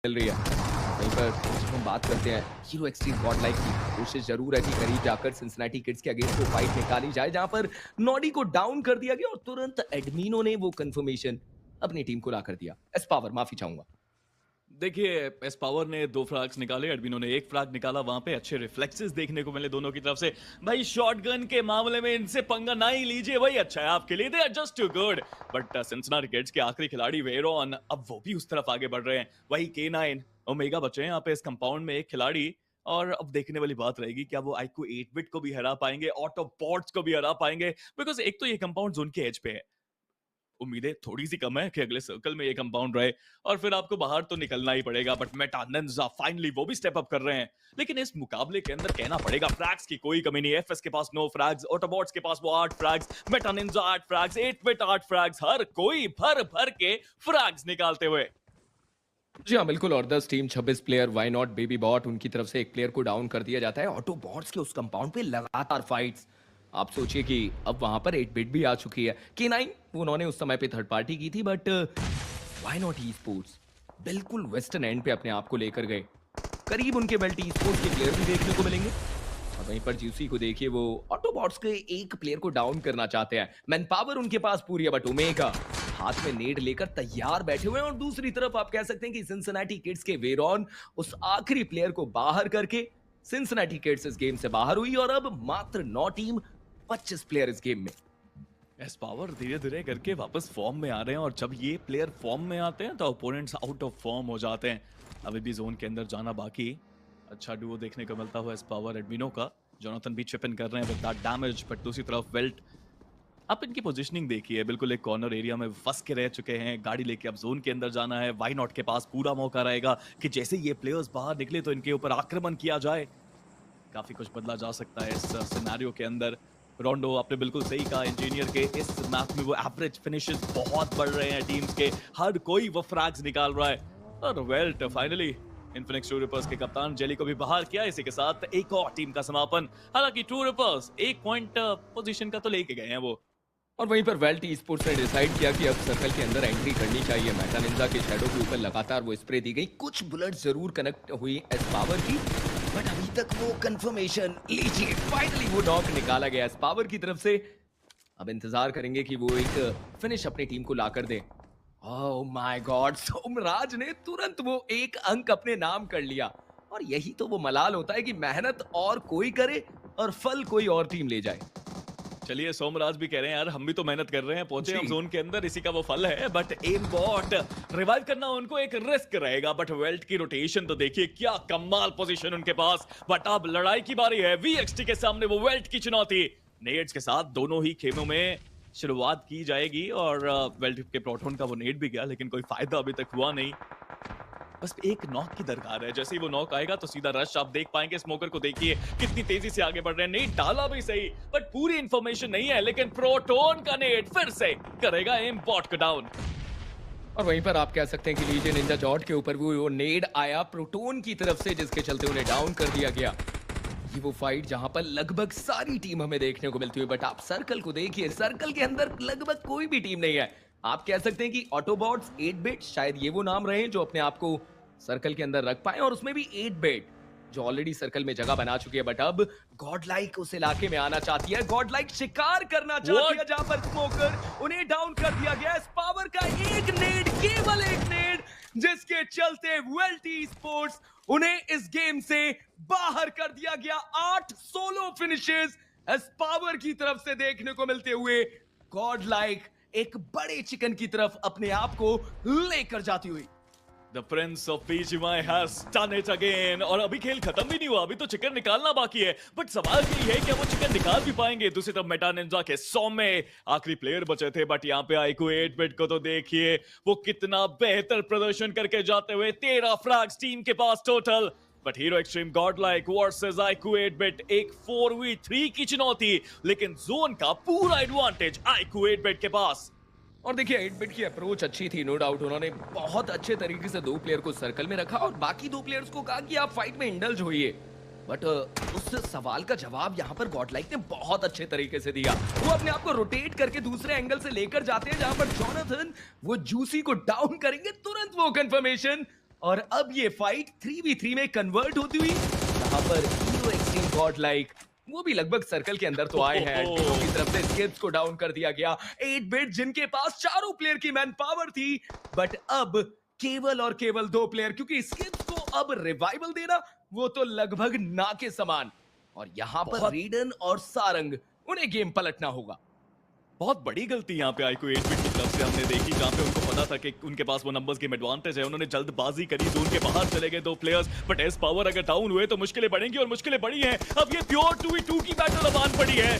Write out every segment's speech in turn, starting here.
मिल रही है। वहीं पर जब हम बात करते हैं हीरो एक्सट्रीम गॉड लाइक की, कोशिश जरूर है कि करीब जाकर सिंसिनेटी किड्स के अगेंस्ट वो फाइट निकाली जाए जहां पर नॉडी को डाउन कर दिया गया और तुरंत एडमिनो ने वो कंफर्मेशन अपनी टीम को ला कर दिया। एस पावर, माफी चाहूंगा। देखिए, एस पावर ने 2 फ्रैग्स निकाले, एडमिनो ने 1 फ्रैग निकाला। वहाँ पे अच्छे रिफ्लेक्सेस देखने को मिले दोनों की तरफ से। भाई शॉटगन के मामले में इनसे पंगा ना ही लीजिए, वही अच्छा है आपके लिए। They are just too good. But Cincinnati kids के आखिरी खिलाड़ी वेरोन अब वो भी उस तरफ आगे बढ़ रहे हैं। वही K9 ओमेगा बचे हैं यहाँ पे इस कंपाउंड में एक खिलाड़ी। और अब देखने वाली बात रहेगी क्या वो आईक्यू 8 बिट को भी हरा पाएंगे, ऑटोबॉट्स को भी हरा पाएंगे। बिकॉज एक तो ये कंपाउंड जोन के एज पे है, उम्मीदें थोड़ी सी कम है कि अगले सर्कल में ये कंपाउंड रहे और फिर आपको बाहर तो निकलना ही पड़ेगा। बट मेटा निंजा फाइनली वो भी स्टेप अप कर रहे हैं। लेकिन इस मुकाबले के अंदर कहना पड़ेगा फ्रैग्स की कोई कमी नहीं है। एफएस के पास 9 फ्रैग्स, ऑटोबॉट्स के पास वो 8 frags, Meta Ninja 8 frags, 8 bit 8 frags, हर कोई भर भर के फ्रैग्स निकालते हुए। जी हाँ, बिल्कुल। और 10 team 26 player, why not baby bot, उनकी तरफ से एक प्लेयर को डाउन कर दिया जाता है। ऑटो बॉट्स के उस कंपाउंड पे लगातार फाइट्स। आप सोचिए कि अब वहां पर 8 बिट भी आ चुकी है। K9 उन्होंने उस समय पे थर्ड पार्टी की थी, but why not e sports बिल्कुल वेस्टर्न एंड पे अपने आप को लेकर गए। करीब उनके बेल्ट ई स्पोर्ट्स के प्लेयर भी देखने को मिलेंगे। और वहीं पर जूसी को देखिए, वो ऑटोबॉट्स के एक प्लेयर को डाउन करना चाहते हैं। मैन पावर उनके पास पूरी है, बट ओमेगा हाथ में नेड लेकर तैयार बैठे हुए हैं। और दूसरी तरफ आप कह सकते हैं कि सिंसिनेटी किड्स के वेरॉन उस आखिरी प्लेयर को बाहर करके सिंसिनेटी किड्स इस गेम से बाहर हुई और अब मात्र 9 टीम 25 प्लेयर इस गेम में। एस पावर धीरे धीरे करके वापस फॉर्म में आ रहे हैं और जब ये प्लेयर फॉर्म में आते हैं तो ओपोनेंट्स आउट ऑफ फॉर्म हो जाते हैं। अभी भी जोन के अंदर जाना बाकी। अच्छा डुओ देखने को मिलता हुआ एस पावर एडमिनो का। जोनाथन भी चिप इन कर रहे हैं विद दैट डैमेज। बट दूसरी तरफ वेल्ट, आप इनकी पोजीशनिंग देखिए, बिल्कुल एक कॉर्नर एरिया में फंस के रह चुके हैं। गाड़ी लेके अब जोन के अंदर जाना है। वाई नॉट के पास पूरा मौका रहेगा कि जैसे ये प्लेयर्स बाहर निकले तो इनके ऊपर आक्रमण किया जाए। काफी कुछ बदला जा सकता है इस सिनेरियो के अंदर। रोंडो, आपने बिल्कुल सही कहा, इंजीनियर के इस मैच में वो एवरेज फिनिशेस बहुत बढ़ रहे हैं टीम्स के। हर कोई वो फ्रैग्स निकाल रहा है। और belt finally Infinix true reapers के कप्तान जेली को भी बाहर किया। इसी के साथ एक और टीम का समापन। हालांकि ट्रू रिपर्स 1 पॉइंट पोजीशन का तो लेके गए हैं वो। और वहीं पर वेल्ट ई स्पोर्ट्स ने डिसाइड किया कि अब सर्कल के अंदर एंट्री करनी चाहिए। मेटा निंजा के शैडो के ऊपर लगातार वो स्प्रे दी गई। कुछ बुलेट जरूर कनेक्ट हुई एस पावर की, बट अभी तक वो कंफर्मेशन लीजिए, फाइनली वो नॉक निकाला गया एस पावर की तरफ से। अब इंतजार करेंगे कि वो एक फिनिश अपनी टीम को लाकर दे। ओह माय गॉड, सोमराज ने तुरंत वो एक अंक अपने नाम कर लिया। और यही तो वो मलाल होता है कि मेहनत और कोई करे और फल कोई और टीम ले जाए। चलिए, सोमराज भी कह रहे हैं यार हम भी तो मेहनत कर रहे हैं, पहुंचे हम जी। जोन के अंदर, इसी का वो फल है। बट एम बॉट रिवाइव करना उनको एक रिस्क रहेगा। बट वेल्ट की रोटेशन तो देखिए, क्या कमाल पोजीशन उनके पास। बट अब लड़ाई की बारी है। वीएक्सटी के सामने वो वेल्ट की चुनौती। नेड्स के साथ दोनों ही खेमों में शुरुआत की जाएगी। और वेल्ट के प्रोटोन का वो नेड भी गया, लेकिन कोई फायदा अभी तक हुआ नहीं। बस एक नॉक की दरकार है। जैसे ही वो नॉक आएगा तो सीधा रश आप देख पाएंगे। स्मोकर को देखिए कितनी तेजी से आगे बढ़ रहे हैं। नेट डाला भी सही, बट पूरी इंफॉर्मेशन नहीं है। लेकिन प्रोटोन का नेट फिर से करेगा एम बॉट को डाउन। और वहीं पर आप कह सकते हैं कि लीजे निंजा जॉट के ऊपर भी वो नेड आया प्रोटोन की तरफ से, जिसके चलते उन्हें डाउन कर दिया गया। ये वो फाइट जहां पर लगभग सारी टीम हमें देखने को मिलती हुई, बट आप सर्कल को देखिए, सर्कल के अंदर लगभग कोई भी टीम नहीं है। आप कह सकते हैं कि ऑटोबॉट्स 8 बिट शायद ये वो नाम रहे जो अपने आप को सर्कल के अंदर रख पाए, और उसमें भी 8 बिट जो ऑलरेडी सर्कल में जगह बना चुकी है। बट अब गॉड लाइक उस इलाके में आना चाहती है, गॉड लाइक शिकार करना चाहती है, जहां पर स्मोकर उन्हें डाउन कर दिया गया। इस पावर का एक नेड, केवल एक नेड, जिसके चलते वेल्ट ई स्पोर्ट्स उन्हें इस गेम से बाहर कर दिया गया। 8 सोलो फिनिशेस इस पावर की तरफ से देखने को मिलते हुए, गॉड लाइक एक बड़े चिकन की तरफ अपने आप को लेकर जाती हुई। The Prince of PGI has done it again. और अभी खेल खत्म भी नहीं हुआ, अभी तो चिकन निकालना बाकी है। बट सवाल यही है कि वो चिकन निकाल भी पाएंगे। दूसरी तरफ मेटा निंजा के 100 में आखिरी प्लेयर बचे थे। बट यहाँ पे आईक्यू 8 बिट को तो देखिए, वो कितना बेहतर प्रदर्शन करके जाते हुए। 13 फ्रैग्स टीम के पास total. But Hero Xtreme GodLike versus IQ 8 bit, एक 4v3 की चुनौती। लेकिन जोन का पूरा एडवांटेज आईक्यू 8 बिट के पास। और देखिए 8 बिट की अप्रोच अच्छी थी, नो डाउट। उन्होंने बहुत अच्छे तरीके से 2 प्लेयर को सर्कल में रखा और बाकी 2 प्लेयर्स को कहा कि आप फाइट में इंडल्ज होइए। बट उस सवाल का जवाब यहाँ पर गॉडलाइक ने बहुत अच्छे तरीके से दिया। वो अपने आप को रोटेट करके दूसरे एंगल से लेकर जाते हैं, जहां पर जोनाथन वो जूसी को डाउन करेंगे, तुरंत वो कंफर्मेशन। और अब ये फाइट 3v3 में कन्वर्ट होती हुई, यहाँ पर हीरो एक्सट्रीम गॉड लाइक वो भी लगभग सर्कल के अंदर तो आए हैं। टीमों की तरफ से स्किप्स को डाउन कर दिया गया। 8 बिट जिनके पास चारों प्लेयर की मैन पावर थी, बट अब केवल और केवल 2 प्लेयर, क्योंकि स्किप्स को अब रिवाइवल देना वो तो लगभग ना के समान। और यहाँ पर रीडन और सारंग उन्हें गेम पलटना होगा। बहुत बड़ी गलती यहाँ पे आईक्यू 8 बिट की तरफ से हमने देखी, जहाँ पे उनको पता था कि उनके पास वो नंबर्स गेम एडवांटेज है। उन्होंने जल्दबाजी करी, जोन के बाहर चले गए 2 प्लेयर्स, बट एस पावर अगर डाउन हुए तो मुश्किलें बढ़ेंगी और मुश्किलें बढ़ी हैं। अब ये प्योर 2v2 की बैटल अब आन पड़ी है।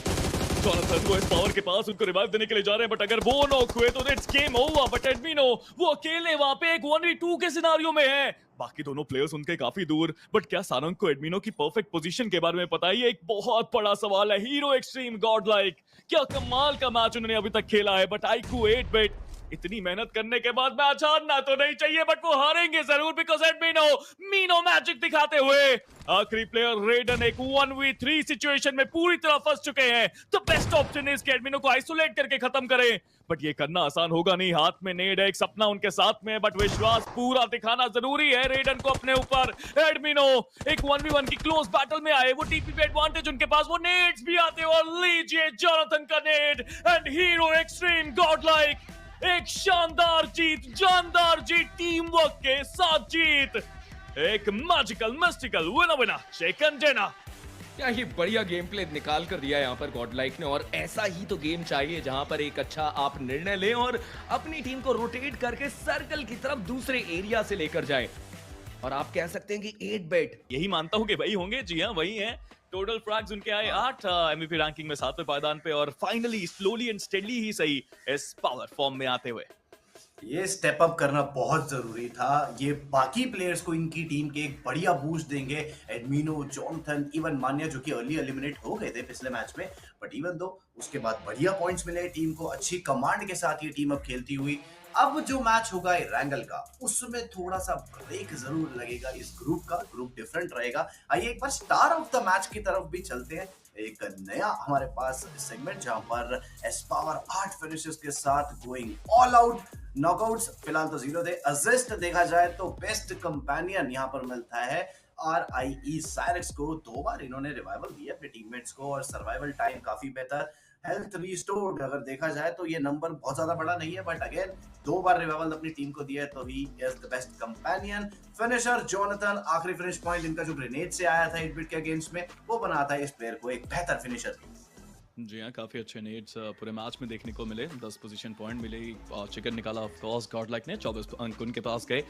जॉनथन वो एस पावर के पास उनको रिवाइव देने के लिए जा रहे हैं, बट अगर वो नॉक हुए तो इट्स गेम ओवर। बट एडमिनो वो अकेले वहां पे एक 1v2 के सिनारियो में है, बाकी दोनों प्लेयर्स उनके काफी दूर। बट क्या सारंग को एडमिनो की परफेक्ट पोजीशन के बारे में पता है? ये एक बहुत बड़ा सवाल है। हीरो एक्सट्रीम गॉड लाइक क्या कमाल का मैच उन्होंने अभी तक खेला है, बट आईक्यू 8 बिट इतनी मेहनत करने के बाद मैच हारना तो नहीं चाहिए, बट वो हारेंगे जरूर, बिकॉज एडमिनो मीनो मैजिक दिखाते हुए आखिरी प्लेयर रेडन एक 1v3 सिचुएशन में पूरी तरह फंस चुके हैं। तो बेस्ट ऑप्शन है कि एडमिनो को आइसोलेट करके खत्म करें, बट ये करना आसान होगा नहीं। हाथ में नेड है, एक सपना उनके साथ में है, बट विश्वास पूरा दिखाना जरूरी है रेडन को अपने ऊपर। एडमिनो एक 1v1 की क्लोज बैटल में आए, वो टीपी पे एडवांटेज उनके पास, वो नेड्स भी आते हैं और लीजिए जॉनथन का nade and Hero Xtreme GodLike एक शानदार जीत, जानदार जीत, टीम वर्क के साथ जीत, एक magical mystical winner winner chicken dinner. क्या ही बढ़िया गेम प्ले निकाल कर दिया यहाँ पर गॉडलाइक ने। और ऐसा ही तो गेम चाहिए जहां पर एक अच्छा आप निर्णय लें और अपनी टीम को रोटेट करके सर्कल की तरफ दूसरे एरिया से लेकर जाए। और आप कह सकते हैं कि 8 बिट यही मानता हूं कि वही होंगे। जी हाँ, वही है। टोटल फ्रैग्स उनके आए 8, एमवीपी रैंकिंग में 7वें पायदान पे, और फाइनली स्लोली एंड स्टेडली ही सही इस पावर फॉर्म में आते हुए ये स्टेप अप करना बहुत जरूरी था। ये बाकी प्लेयर्स को इनकी टीम के एक बढ़िया बूस्ट देंगे। एडमिनो, जॉनथन, इवन मान्या जो कि अर्ली एलिमिनेट हो गए थे पिछले मैच में, बट इवन दो उसके बाद बढ़िया पॉइंट्स मिले टीम को। अच्छी कमांड के साथ ये टीम अब खेलती हुई। अब जो मैच होगा रैंगल का, उसमें थोड़ा सा ब्रेक जरूर लगेगा इस ग्रुप का। ग्रुप डिफरेंट रहेगा। आइए एक बार स्टार ऑफ द मैच की तरफ भी चलते हैं। एक नया हमारे पास सेगमेंट जहां पर एस पावर 8 फिनिशेस के साथ गोइंग ऑल आउट। नॉकआउट्स फिलहाल तो 0 थे। असिस्ट देखा जाए तो बेस्ट कंपेनियन यहां पर मिलता है RIE साइरेक्स को। 2 बार इन्होंने रिवाइवल दिया अपने टीममेट्स को और सर्वाइवल टाइम काफी बेहतर। हेल्थ रिस्टोर्ड अगर देखा जाए तो ये नंबर बहुत ज्यादा बड़ा नहीं है, बट अगेन 2 बार रिवाइवल अपनी टीम को दिया है, तो he is the best companion. Finisher Jonathan, आखिरी फिनिश पॉइंट इनका जो ग्रेनेड से आया था 8 बिट के अगेंस्ट में, वो बनाता है इस प्लेयर को एक बेहतर फिनिशर। जी हाँ, काफी अच्छे नेट्स पूरे मैच में देखने को मिले। 10 पोजीशन पॉइंट मिले, चिकन निकाला ऑफ कोर्स गॉड लाइक ने। 24 अंक उनके पास गए।